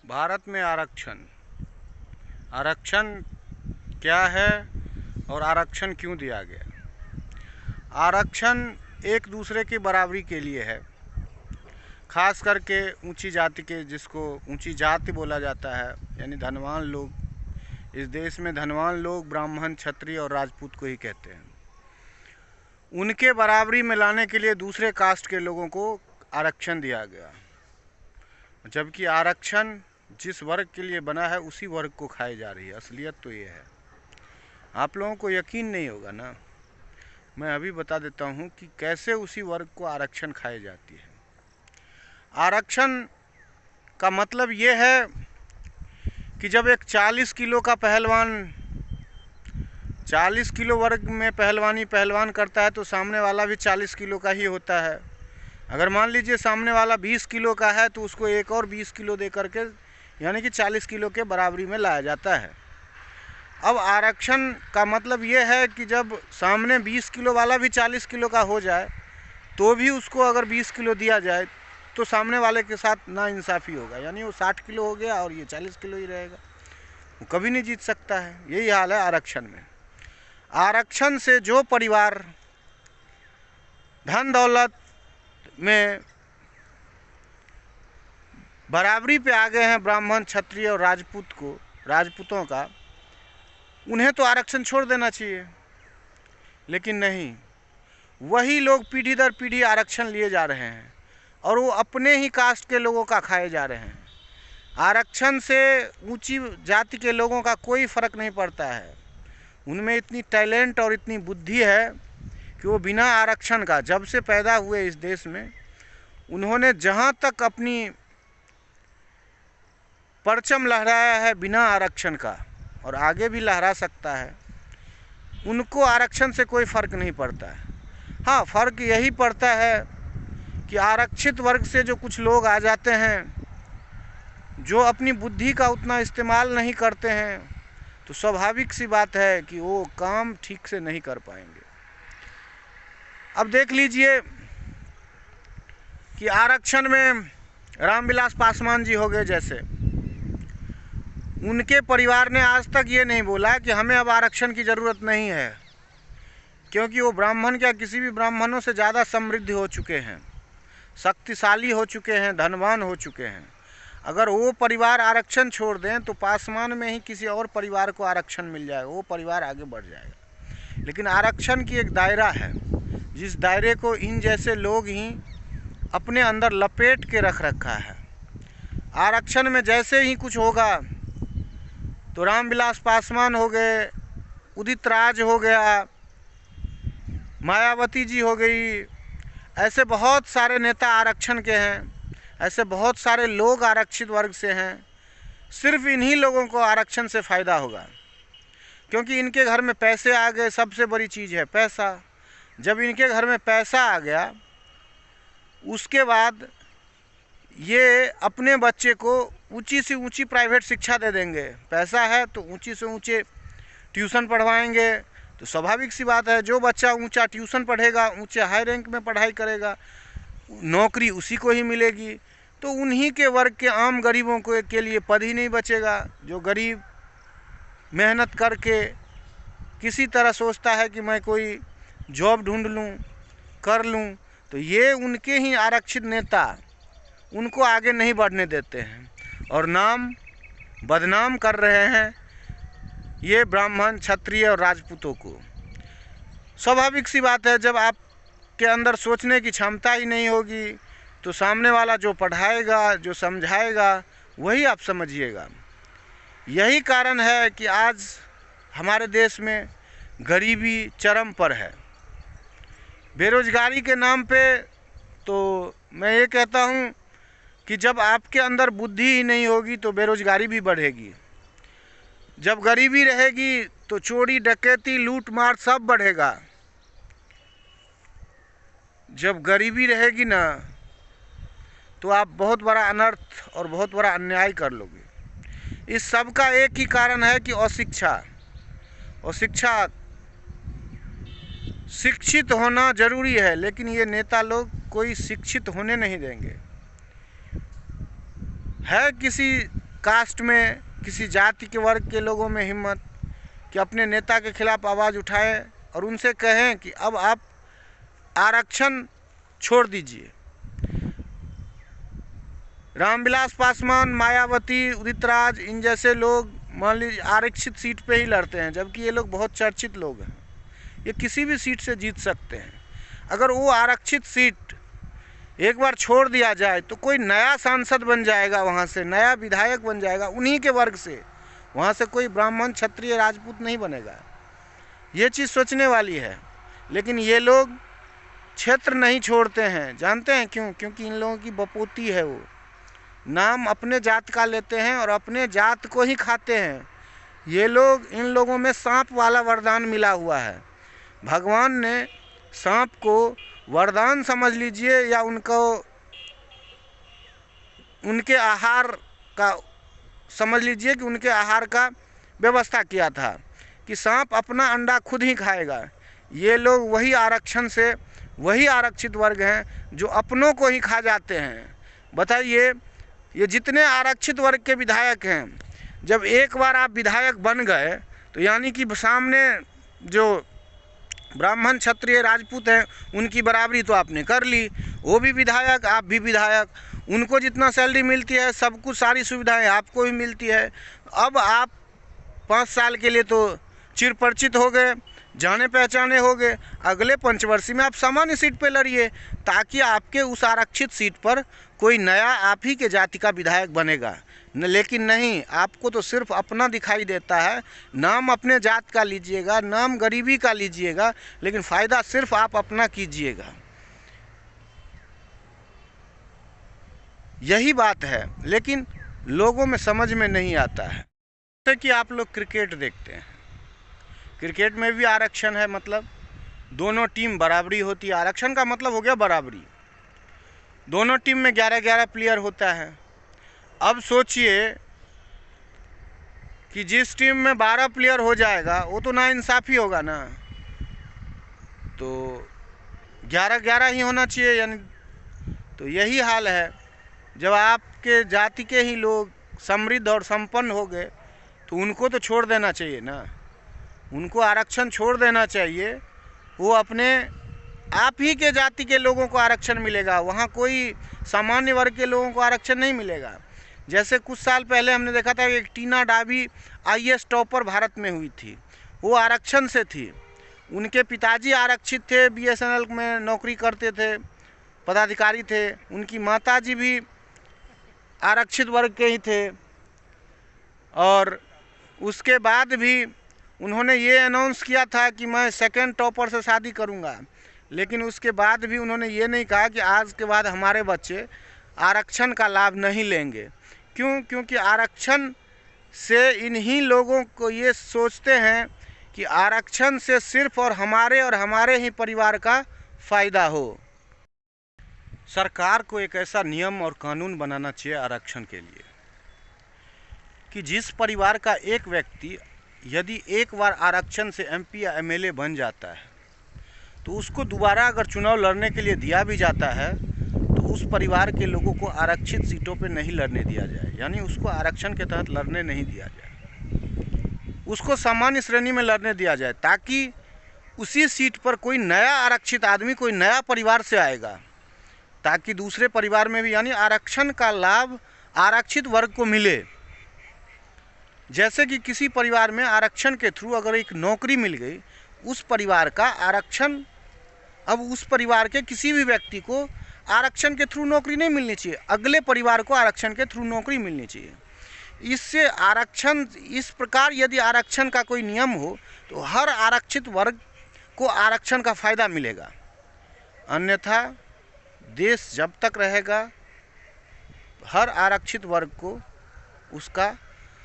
भारत में आरक्षण क्या है और आरक्षण क्यों दिया गया। आरक्षण एक दूसरे की बराबरी के लिए है, खास करके ऊंची जाति के, जिसको ऊंची जाति बोला जाता है, यानी धनवान लोग। इस देश में धनवान लोग ब्राह्मण, क्षत्रिय और राजपूत को ही कहते हैं। उनके बराबरी में लाने के लिए दूसरे कास्ट के लोगों को आरक्षण दिया गया, जबकि आरक्षण जिस वर्ग के लिए बना है उसी वर्ग को खाई जा रही है। असलियत तो ये है। आप लोगों को यकीन नहीं होगा ना, मैं अभी बता देता हूँ कि कैसे उसी वर्ग को आरक्षण खाई जाती है। आरक्षण का मतलब ये है कि जब एक 40 किलो का पहलवान 40 किलो वर्ग में पहलवान करता है तो सामने वाला भी 40 किलो का ही होता है। अगर मान लीजिए सामने वाला 20 किलो का है तो उसको एक और 20 किलो दे करके, यानी कि 40 किलो के बराबरी में लाया जाता है। अब आरक्षण का मतलब ये है कि जब सामने 20 किलो वाला भी 40 किलो का हो जाए तो भी उसको अगर 20 किलो दिया जाए तो सामने वाले के साथ नाइंसाफ़ी होगा, यानी वो 60 किलो हो गया और ये 40 किलो ही रहेगा, वो कभी नहीं जीत सकता है। यही हाल है आरक्षण में। आरक्षण से जो परिवार धन दौलत में बराबरी पे आ गए हैं, ब्राह्मण, क्षत्रिय और राजपूतों का, उन्हें तो आरक्षण छोड़ देना चाहिए। लेकिन नहीं, वही लोग पीढ़ी दर पीढ़ी आरक्षण लिए जा रहे हैं और वो अपने ही कास्ट के लोगों का खाए जा रहे हैं। आरक्षण से ऊंची जाति के लोगों का कोई फ़र्क नहीं पड़ता है। उनमें इतनी टैलेंट और इतनी बुद्धि है कि वो बिना आरक्षण का, जब से पैदा हुए इस देश में, उन्होंने जहाँ तक अपनी परचम लहराया है बिना आरक्षण का, और आगे भी लहरा सकता है, उनको आरक्षण से कोई फ़र्क नहीं पड़ता है। हाँ, फ़र्क यही पड़ता है कि आरक्षित वर्ग से जो कुछ लोग आ जाते हैं जो अपनी बुद्धि का उतना इस्तेमाल नहीं करते हैं, तो स्वाभाविक सी बात है कि वो काम ठीक से नहीं कर पाएंगे। अब देख लीजिए कि आरक्षण में रामविलास पासवान जी हो गए, जैसे उनके परिवार ने आज तक ये नहीं बोला कि हमें अब आरक्षण की ज़रूरत नहीं है, क्योंकि वो ब्राह्मण क्या किसी भी ब्राह्मणों से ज़्यादा समृद्ध हो चुके हैं, शक्तिशाली हो चुके हैं, धनवान हो चुके हैं। अगर वो परिवार आरक्षण छोड़ दें तो पासवान में ही किसी और परिवार को आरक्षण मिल जाएगा, वो परिवार आगे बढ़ जाएगा। लेकिन आरक्षण की एक दायरा है, जिस दायरे को इन जैसे लोग ही अपने अंदर लपेट के रख रखा है। आरक्षण में जैसे ही कुछ होगा तो रामविलास पासवान हो गए, उदित राज हो गया, मायावती जी हो गई, ऐसे बहुत सारे नेता आरक्षण के हैं, ऐसे बहुत सारे लोग आरक्षित वर्ग से हैं। सिर्फ इन्हीं लोगों को आरक्षण से फ़ायदा होगा, क्योंकि इनके घर में पैसे आ गए। सबसे बड़ी चीज़ है पैसा। जब इनके घर में पैसा आ गया, उसके बाद ये अपने बच्चे को ऊंची से ऊंची प्राइवेट शिक्षा दे देंगे। पैसा है तो ऊंची से ऊंचे ट्यूशन पढ़वाएंगे। तो स्वाभाविक सी बात है, जो बच्चा ऊंचा ट्यूशन पढ़ेगा, ऊंचे हाई रैंक में पढ़ाई करेगा, नौकरी उसी को ही मिलेगी। तो उन्हीं के वर्ग के आम गरीबों के लिए पद ही नहीं बचेगा। जो गरीब मेहनत करके किसी तरह सोचता है कि मैं कोई जॉब ढूंढ लूँ, कर लूँ, तो ये उनके ही आरक्षित नेता उनको आगे नहीं बढ़ने देते हैं और बदनाम कर रहे हैं ये ब्राह्मण, क्षत्रिय और राजपूतों को। स्वाभाविक सी बात है, जब आपके अंदर सोचने की क्षमता ही नहीं होगी तो सामने वाला जो पढ़ाएगा, जो समझाएगा, वही आप समझिएगा। यही कारण है कि आज हमारे देश में गरीबी चरम पर है। बेरोजगारी के नाम पे तो मैं ये कहता हूँ कि जब आपके अंदर बुद्धि ही नहीं होगी तो बेरोजगारी भी बढ़ेगी। जब गरीबी रहेगी तो चोरी, डकैती, लूट मार सब बढ़ेगा। जब गरीबी रहेगी ना तो आप बहुत बड़ा अनर्थ और बहुत बड़ा अन्याय कर लोगे। इस सब का एक ही कारण है कि अशिक्षा। शिक्षित होना जरूरी है, लेकिन ये नेता लोग कोई शिक्षित होने नहीं देंगे। है किसी कास्ट में, किसी जाति के वर्ग के लोगों में हिम्मत कि अपने नेता के खिलाफ आवाज़ उठाएं और उनसे कहें कि अब आप आरक्षण छोड़ दीजिए। रामविलास पासवान, मायावती, उदित राज, इन जैसे लोग मान लीजिए आरक्षित सीट पे ही लड़ते हैं, जबकि ये लोग बहुत चर्चित लोग हैं। ये किसी भी सीट से जीत सकते हैं। अगर वो आरक्षित सीट एक बार छोड़ दिया जाए तो कोई नया सांसद बन जाएगा, वहाँ से नया विधायक बन जाएगा उन्हीं के वर्ग से, वहाँ से कोई ब्राह्मण, क्षत्रिय, राजपूत नहीं बनेगा। ये चीज़ सोचने वाली है। लेकिन ये लोग क्षेत्र नहीं छोड़ते हैं। जानते हैं क्यों? क्योंकि इन लोगों की बपोती है, वो नाम अपने जात का लेते हैं और अपने जात को ही खाते हैं। ये लोग, इन लोगों में सांप वाला वरदान मिला हुआ है। भगवान ने सांप को वरदान समझ लीजिए या उनके आहार का समझ लीजिए कि उनके आहार का व्यवस्था किया था कि सांप अपना अंडा खुद ही खाएगा। ये लोग वही आरक्षण से, वही आरक्षित वर्ग हैं जो अपनों को ही खा जाते हैं। बताइए, ये जितने आरक्षित वर्ग के विधायक हैं, जब एक बार आप विधायक बन गए तो यानी कि सामने जो ब्राह्मण, क्षत्रिय, राजपूत हैं उनकी बराबरी तो आपने कर ली। वो भी विधायक, आप भी विधायक। उनको जितना सैलरी मिलती है, सब कुछ, सारी सुविधाएं आपको भी मिलती है। अब आप 5 साल के लिए तो चिर परिचित हो गए, जाने पहचाने हो गए। अगले पंचवर्षीय में आप सामान्य सीट पे लड़िए, ताकि आपके उस आरक्षित सीट पर कोई नया आप ही के जाति का विधायक बनेगा। लेकिन नहीं, आपको तो सिर्फ अपना दिखाई देता है। नाम अपने जात का लीजिएगा, नाम गरीबी का लीजिएगा, लेकिन फ़ायदा सिर्फ आप अपना कीजिएगा। यही बात है, लेकिन लोगों में समझ में नहीं आता है। जैसे कि आप लोग क्रिकेट देखते हैं, क्रिकेट में भी आरक्षण है, मतलब दोनों टीम बराबरी होती है। आरक्षण का मतलब हो गया बराबरी। दोनों टीम में 11-11 प्लेयर होता है। अब सोचिए कि जिस टीम में 12 प्लेयर हो जाएगा वो तो नाइंसाफ़ी होगा ना। तो 11-11 ही होना चाहिए, यानी तो यही हाल है। जब आपके जाति के ही लोग समृद्ध और संपन्न हो गए तो उनको तो छोड़ देना चाहिए ना, उनको आरक्षण छोड़ देना चाहिए। वो अपने आप ही के जाति के लोगों को आरक्षण मिलेगा, वहाँ कोई सामान्य वर्ग के लोगों को आरक्षण नहीं मिलेगा। जैसे कुछ साल पहले हमने देखा था एक टीना डाबी IAS टॉपर भारत में हुई थी, वो आरक्षण से थी। उनके पिताजी आरक्षित थे, BSNL में नौकरी करते थे, पदाधिकारी थे। उनकी माताजी भी आरक्षित वर्ग के ही थे, और उसके बाद भी उन्होंने ये अनाउंस किया था कि मैं सेकंड टॉपर से शादी करूंगा। लेकिन उसके बाद भी उन्होंने ये नहीं कहा कि आज के बाद हमारे बच्चे आरक्षण का लाभ नहीं लेंगे। क्यों? क्योंकि आरक्षण से इन्हीं लोगों को ये सोचते हैं कि आरक्षण से सिर्फ और हमारे ही परिवार का फ़ायदा हो। सरकार को एक ऐसा नियम और कानून बनाना चाहिए आरक्षण के लिए कि जिस परिवार का एक व्यक्ति यदि एक बार आरक्षण से MP या MLA बन जाता है तो उसको दोबारा अगर चुनाव लड़ने के लिए दिया भी जाता है तो उस परिवार के लोगों को आरक्षित सीटों पे नहीं लड़ने दिया जाए, यानी उसको आरक्षण के तहत लड़ने नहीं दिया जाए, उसको सामान्य श्रेणी में लड़ने दिया जाए, ताकि उसी सीट पर कोई नया आरक्षित आदमी, कोई नया परिवार से आएगा, ताकि दूसरे परिवार में भी यानी आरक्षण का लाभ आरक्षित वर्ग को मिले। जैसे कि किसी परिवार में आरक्षण के थ्रू अगर एक नौकरी मिल गई, उस परिवार का आरक्षण, अब उस परिवार के किसी भी व्यक्ति को आरक्षण के थ्रू नौकरी नहीं मिलनी चाहिए, अगले परिवार को आरक्षण के थ्रू नौकरी मिलनी चाहिए। इससे आरक्षण, इस प्रकार यदि आरक्षण का कोई नियम हो तो हर आरक्षित वर्ग को आरक्षण का फ़ायदा मिलेगा। अन्यथा देश जब तक रहेगा हर आरक्षित वर्ग को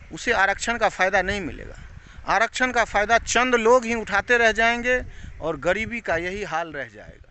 उसे आरक्षण का फ़ायदा नहीं मिलेगा। आरक्षण का फ़ायदा चंद लोग ही उठाते रह जाएंगे और गरीबी का यही हाल रह जाएगा।